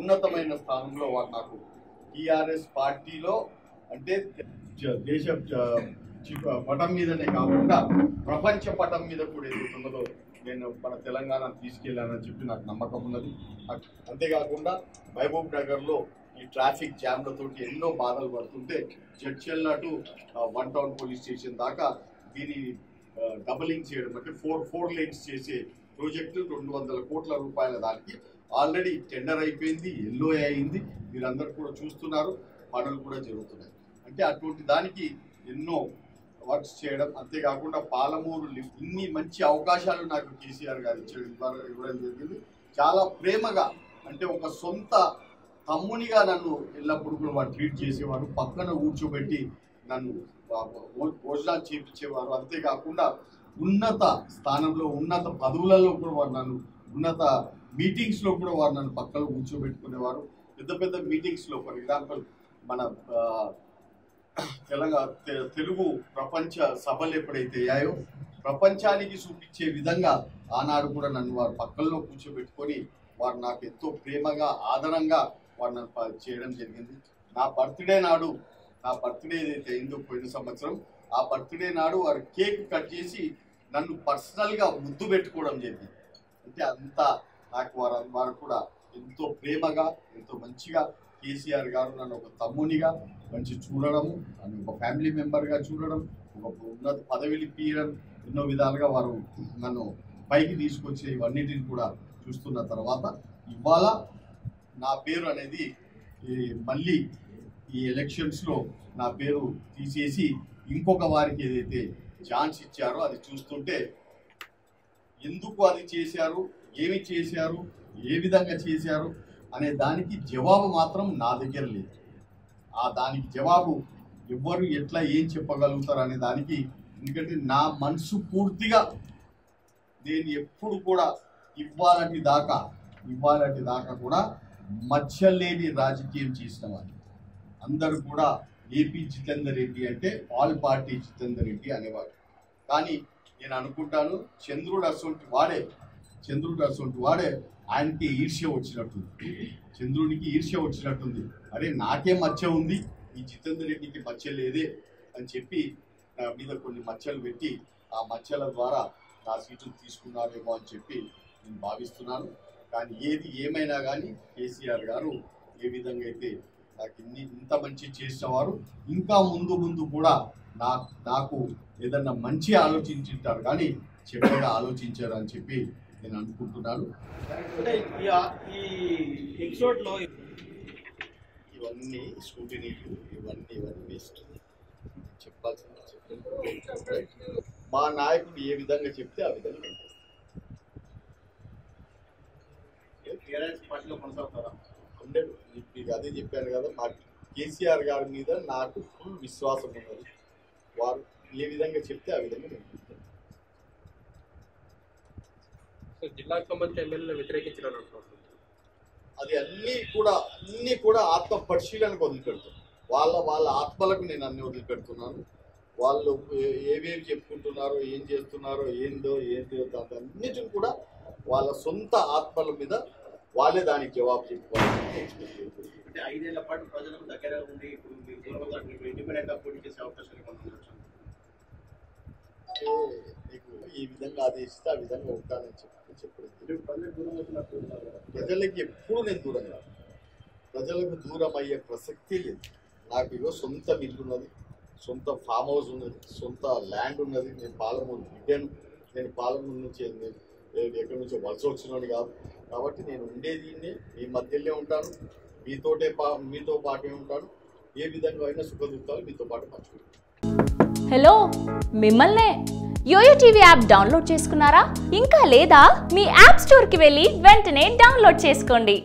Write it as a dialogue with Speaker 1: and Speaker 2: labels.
Speaker 1: ఉన్నతమైన స్థానంలో వారు నాకు టీఆర్ఎస్ పార్టీలో అంటే దేశ పటం మీదనే కాకుండా ప్రపంచ పటం మీద కూడా ఎదుగుతున్నదో నేను మన తెలంగాణ తీసుకెళ్లానని చెప్పి నాకు నమ్మకం ఉన్నది. అంతేకాకుండా మహబూబ్ నగర్లో ఈ ట్రాఫిక్ జామ్లతో ఎన్నో బాధలు పడుతుంటే Jadcherla to one town police station దాకా దీని డబలింగ్ చేయడం అంటే ఫోర్ లేన్స్ చేసే ప్రాజెక్టు 200 కోట్ల రూపాయల దానికి ఆల్రెడీ టెండర్ అయిపోయింది, ఎల్లో అయింది, మీరందరూ కూడా చూస్తున్నారు, పనులు కూడా జరుగుతున్నాయి. అంటే అటువంటి దానికి ఎన్నో వర్క్స్ చేయడం, అంతేకాకుండా పాలమూరు లిఫ్ట్, ఇన్ని మంచి అవకాశాలు నాకు కేసీఆర్ గారు ఇవ్వడం జరిగింది. చాలా ప్రేమగా అంటే ఒక సొంత తమ్మునిగా నన్ను ఎల్లప్పుడూ కూడా వారు ట్రీట్ చేసేవారు, పక్కన కూర్చోబెట్టి నన్ను భోజనాలు చేయించేవారు. అంతేకాకుండా ఉన్నత స్థానంలో ఉన్నత పదవులలో కూడా వారు నన్ను ఉన్నత మీటింగ్స్లో కూడా వారు నన్ను పక్కన కూర్చోబెట్టుకునేవారు. పెద్ద మీటింగ్స్లో ఫర్ ఎగ్జాంపుల్ మన తెలుగు ప్రపంచ సభలు ఎప్పుడైతే అయ్యాయో ప్రపంచానికి చూపించే విధంగా ఆనాడు కూడా నన్ను వారు పక్కల్లో కూర్చోబెట్టుకొని వారు నాకు ఎంతో ప్రేమగా ఆదరంగా వారు నన్ను చేయడం జరిగింది. నా బర్త్డే ఏదైతే అయిందో పోయిన సంవత్సరం, ఆ బర్త్డే నాడు వారు కేక్ కట్ చేసి నన్ను పర్సనల్గా ముద్దు పెట్టుకోవడం జరిగింది. అంటే అంతా నాకు వారు కూడా ఎంతో ప్రేమగా ఎంతో మంచిగా కేసీఆర్ గారు నన్ను ఒక తమ్మునిగా మంచి చూడడము, నన్ను ఒక ఫ్యామిలీ మెంబర్గా చూడడం, ఒక ఉన్నత పదవిని తీయడం, ఎన్నో విధాలుగా వారు నన్ను పైకి తీసుకొచ్చే ఇవన్నిటిని కూడా చూస్తున్న తర్వాత ఇవాళ నా పేరు అనేది మళ్ళీ ఈ ఎలక్షన్స్లో నా పేరు తీసేసి ఇంకొక వారికి ఏదైతే ఛాన్స్ ఇచ్చారో అది చూస్తుంటే ఎందుకు అది చేశారు, ఏమి చేశారు, ఏ విధంగా చేశారు అనే దానికి జవాబు మాత్రం నా దగ్గర లేదు. దానికి జవాబు ఎవ్వరు ఎట్లా ఏం చెప్పగలుగుతారు అనే దానికి, ఎందుకంటే నా మనసు పూర్తిగా నేను ఎప్పుడు కూడా ఇవాళటి దాకా కూడా మచ్చలేని రాజకీయం చేసిన వాళ్ళు అందరూ కూడా ఏపీ జితేందర్ రెడ్డి అంటే ఆల్ పార్టీ జితేందర్ రెడ్డి అనేవారు. కానీ నేను అనుకుంటాను చంద్రుడు అసొంటి వాడే ఆయనకి ఈర్ష్య వచ్చినట్టుంది, చంద్రుడికి ఈర్ష్య వచ్చినట్టుంది. అరే నాకే మచ్చ ఉంది, ఈ జితేందర్ రెడ్డికి మచ్చ లేదే అని చెప్పి నా మీద కొన్ని మచ్చలు పెట్టి ఆ మచ్చల ద్వారా నా సీటును తీసుకున్నారేమో అని చెప్పి నేను భావిస్తున్నాను. కానీ ఏది ఏమైనా కానీ కేసీఆర్ గారు ఏ విధంగా అయితే నాకు ఇంత మంచి చేసిన వారు ఇంకా ముందు కూడా నాకు ఏదన్నా మంచి ఆలోచించారు కానీ చెడ్డగా ఆలోచించారు అని చెప్పి నేను అనుకుంటున్నాను. ఇవన్నీ స్కూటీనీలు ఇవన్నీ వేస్ట్ చెప్పాల్సింది చెప్పండి. మా నాయకుడు ఏ విధంగా చెప్తే ఆ విధంగా పార్టీలో కొనసాగుతారా ఉండేది. మీకు అదే చెప్పాను కదా, మా కేసీఆర్ గారి మీద నాకు ఫుల్ విశ్వాసం ఉన్నది. వారు ఏ విధంగా చెప్తే ఆ విధంగా నేను చెప్తాను.
Speaker 2: జిల్లాకు సంబంధించిన ఎమ్మెల్యేలు వ్యతిరేకించాలని అంటున్నారు.
Speaker 1: అది అన్నీ కూడా ఆత్మ పరిశీలనకు వదిలిపెడుతాను. వాళ్ళ ఆత్మలకు నేను అన్ని వదిలిపెడుతున్నాను. వాళ్ళు ఏవేవి చెప్పుకుంటున్నారో, ఏం చేస్తున్నారో, ఏందో అన్నిటిని కూడా వాళ్ళ సొంత ఆత్మల మీద వాళ్ళే దానికి జవాబు చెప్పుకోవాలి.
Speaker 3: అంటే 5 ఏళ్ల పాటు ప్రజలకు దగ్గర ఉండి ఇప్పుడు ఇండిపెండెంట్గా పోటీ చేసే అవకాశాలు
Speaker 1: నీకు ఈ విధంగా ఆదేశిస్తే ఆ విధంగా ఉంటానని చెప్పలేదు. ప్రజలకి ఎప్పుడు నేను దూరం కాదు, ప్రజలకు దూరం అయ్యే ప్రసక్తి లేదు. నాకు ఇగో సొంత ఇల్లు ఉన్నది, సొంత ఫామ్ హౌస్ ఉన్నది, సొంత ల్యాండ్ ఉన్నది. నేను పాలమూరు బిడ్డను, నేను పాలమూరు నుంచి ఎక్కడి నుంచో వలస వచ్చినాను కాదు. కాబట్టి నేను ఉండేది మీ మధ్యలో ఉంటాను, మీతో పాటే ఉంటాను. ఏ విధంగా అయినా సుఖ దుఃఖాలు మీతో పాటు పంచుకుంటాను.
Speaker 4: హలో, మిమ్మల్నే యోయో టీవీ యాప్ డౌన్లోడ్ చేసుకున్నారా? ఇంకా లేదా? మీ యాప్ స్టోర్కి వెళ్ళి వెంటనే డౌన్లోడ్ చేసుకోండి.